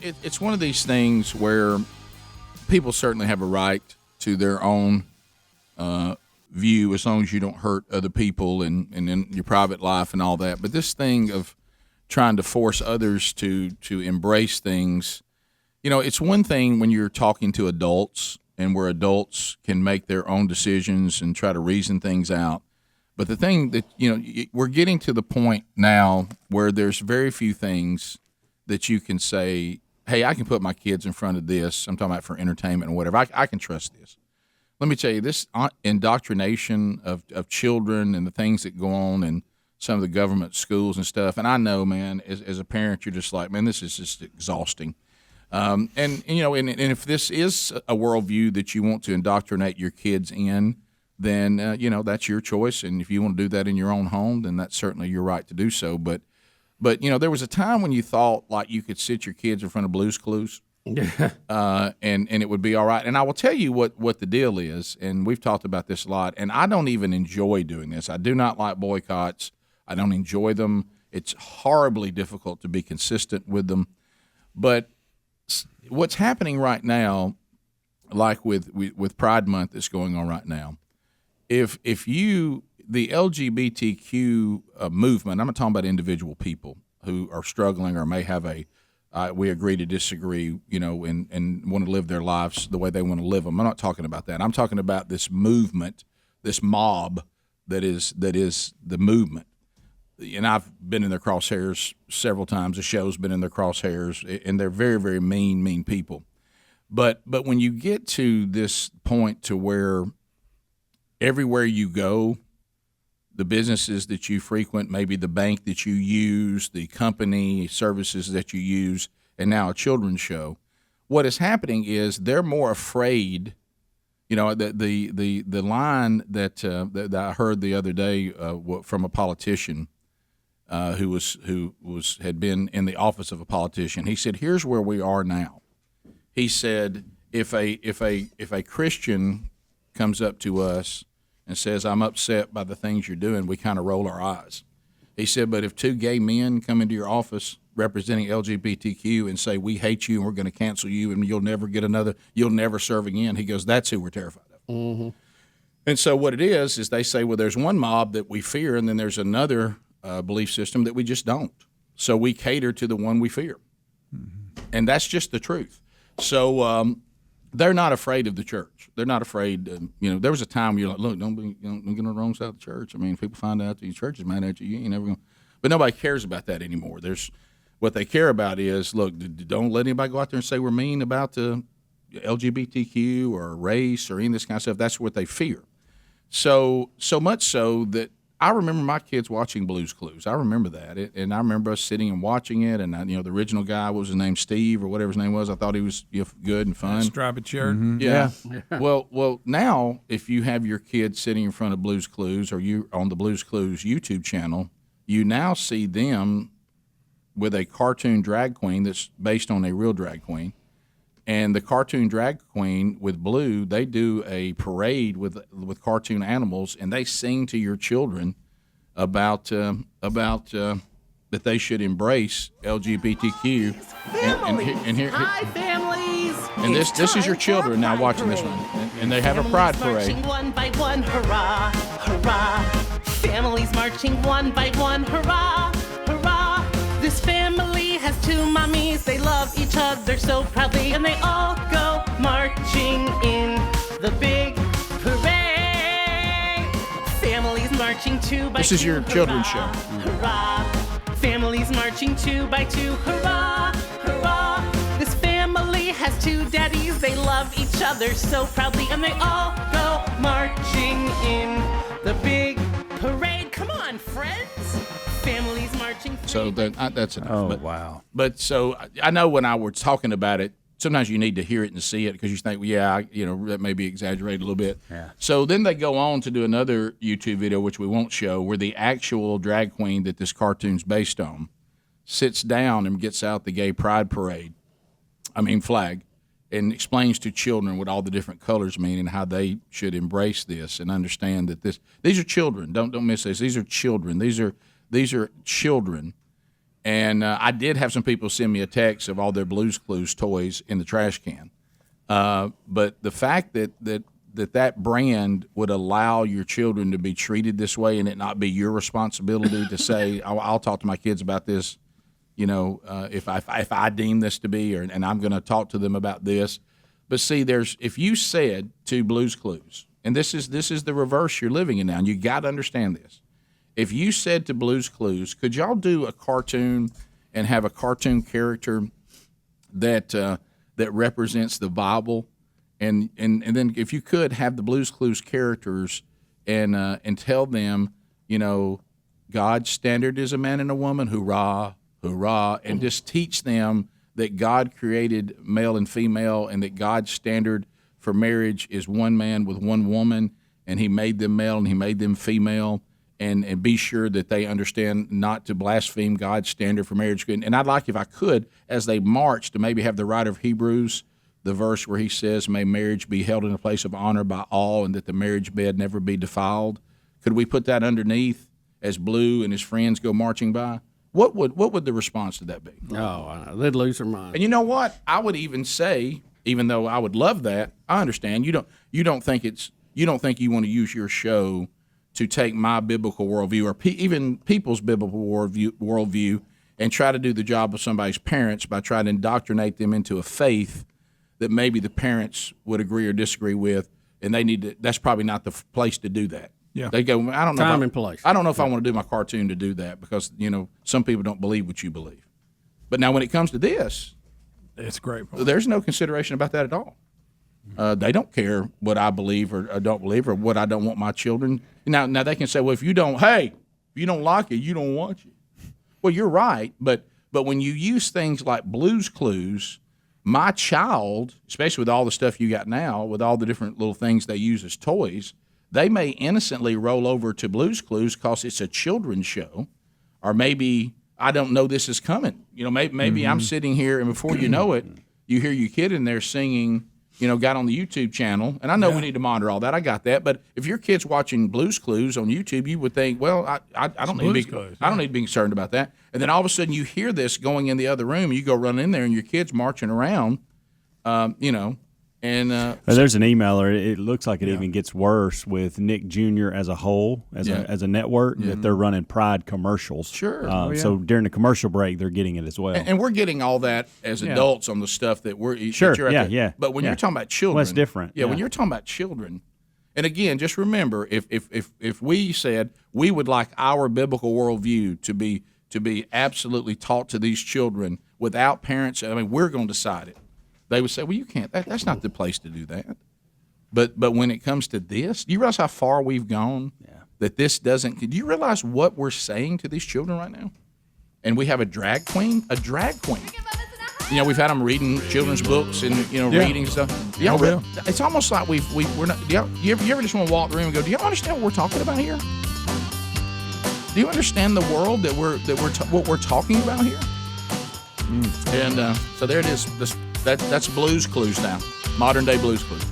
It's one of these things where people certainly have a right to their own view as long as you don't hurt other people and in your private life and all that. But this thing of trying to force others to embrace things, it's one thing when you're talking to adults and where adults can make their own decisions and try to reason things out. But the thing that, we're getting to the point now where there's very few things that you can say, hey, I can put my kids in front of this. I'm talking about for entertainment or whatever. I can trust this. Let me tell you, this indoctrination of children and the things that go on in some of the government schools and stuff. And I know, man, as a parent, you're just like, man, this is just exhausting. And if this is a worldview that you want to indoctrinate your kids in, then, that's your choice. And if you want to do that in your own home, then that's certainly your right to do so. But there was a time when you thought like you could sit your kids in front of Blue's Clues, and it would be all right. And I will tell you what the deal is, and we've talked about this a lot, and I don't even enjoy doing this. I do not like boycotts. I don't enjoy them. It's horribly difficult to be consistent with them. But what's happening right now, like with Pride Month that's going on right now, if the LGBTQ movement, I'm not talking about individual people who are struggling or may have we agree to disagree, and want to live their lives the way they want to live them. I'm not talking about that. I'm talking about this movement, this mob that is the movement. And I've been in their crosshairs several times. The show's been in their crosshairs, and they're very, very mean people. But when you get to this point to where everywhere you go, the businesses that you frequent, maybe the bank that you use, the company services that you use, and now a children's show, what is happening is they're more afraid. The line that I heard the other day from a politician who had been in the office of a politician. He said, "Here's where we are now." He said, "If a Christian comes up to us and says, 'I'm upset by the things you're doing,' we kind of roll our eyes." He said, "But if two gay men come into your office representing LGBTQ and say, 'We hate you and we're going to cancel you and you'll never serve again,' he goes, 'That's who we're terrified of.'" Mm-hmm. And so what it is they say, well, there's one mob that we fear, and then there's another belief system that we just don't. So we cater to the one we fear. Mm-hmm. And that's just the truth. So they're not afraid of the church. They're not afraid. There was a time where you're like, look, don't get on the wrong side of the church. I mean, if people find out that your church is mad at you, you ain't never going to. But nobody cares about that anymore. What they care about is, look, don't let anybody go out there and say we're mean about the LGBTQ or race or any of this kind of stuff. That's what they fear. So much so that I remember my kids watching Blue's Clues. I remember that, and I remember us sitting and watching it. And the original guy, what was his name, Steve or whatever his name was. I thought he was good and fun. Striped shirt. Mm-hmm. Yeah. Well, now if you have your kids sitting in front of Blue's Clues or you on the Blue's Clues YouTube channel, you now see them with a cartoon drag queen that's based on a real drag queen. And the cartoon drag queen with Blue, they do a parade with cartoon animals, and they sing to your children about that they should embrace LGBTQ. Hi, families. And this is your children now watching this one, and they have a pride parade. Marching one by one, hurrah, hurrah. Families marching one by one, hurrah, hurrah. This family has two mommies. They love each other so proudly, and they all go marching in the big parade. Families marching two by two. This is your children's show. Hurrah. Families marching two by two. Hurrah, hurrah. This family has two daddies. They love each other so proudly, and they all go marching in the big parade. Come on, friends. Families marching. So that's enough. Oh, wow. But so I know when I was talking about it, sometimes you need to hear it and see it because you think, well, yeah, that may be exaggerated a little bit. Yeah. So then they go on to do another YouTube video, which we won't show, where the actual drag queen that this cartoon's based on sits down and gets out the gay pride flag, and explains to children what all the different colors mean and how they should embrace this and understand that these are children. Don't miss this. These are children. These are children, And I did have some people send me a text of all their Blue's Clues toys in the trash can. But the fact that brand would allow your children to be treated this way and it not be your responsibility to say, I'll talk to my kids about this, if I deem this to be, and I'm going to talk to them about this. But see, if you said to Blue's Clues, and this is the reverse you're living in now, and you got to understand this. If you said to Blue's Clues, could y'all do a cartoon and have a cartoon character that represents the Bible, and then if you could have the Blue's Clues characters and tell them, God's standard is a man and a woman, hurrah, hurrah, and just teach them that God created male and female, and that God's standard for marriage is one man with one woman, and He made them male and He made them female. And be sure that they understand not to blaspheme God's standard for marriage. And I'd like, if I could, as they march, to maybe have the writer of Hebrews, the verse where he says, may marriage be held in a place of honor by all, and that the marriage bed never be defiled. Could we put that underneath as Blue and his friends go marching by? What would the response to that be? Oh, they'd lose their mind. And you know what? I would even say, even though I would love that, I understand you don't think you want to use your show to take my biblical worldview or even people's biblical worldview and try to do the job of somebody's parents by trying to indoctrinate them into a faith that maybe the parents would agree or disagree with, and they need to. That's probably not the place to do that. Yeah. They go, I don't know. Time and place. I don't know if I want to do my cartoon to do that because some people don't believe what you believe. But now when it comes to this, it's great. There's no consideration about that at all. They don't care what I believe or don't believe or what I don't want my children. Now they can say, well, if you don't like it, you don't watch it. Well, you're right, but when you use things like Blue's Clues, my child, especially with all the stuff you got now, with all the different little things they use as toys, they may innocently roll over to Blue's Clues because it's a children's show, or maybe I don't know this is coming. Maybe I'm sitting here and before you know it, you hear your kid in there singing. Got on the YouTube channel, and I know we need to monitor all that. I got that, but if your kid's watching Blue's Clues on YouTube, you would think, well, I don't need to be concerned about that. And then all of a sudden, you hear this going in the other room, and you go run in there, and your kid's marching around, And there's an emailer. It looks like it even gets worse with Nick Jr. as a whole, as a network, that they're running Pride commercials. Sure. So during the commercial break, they're getting it as well. And we're getting all that as adults on the stuff that we're sure. Yeah. But when you're talking about children, well, that's different. When you're talking about children, and again, just remember, if we said we would like our biblical worldview to be absolutely taught to these children without parents, I mean, we're going to decide it. They would say, well, you can't. That's not the place to do that. But when it comes to this, do you realize how far we've gone? Yeah. That this doesn't. Do you realize what we're saying to these children right now? And we have a drag queen. We've had them reading children's books and reading stuff. It's almost like we're not. You ever just want to walk the room and go, do y'all understand what we're talking about here? Do you understand the world that what we're talking about here? And so there it is. That's Blue's Clues now. Modern day Blue's Clues.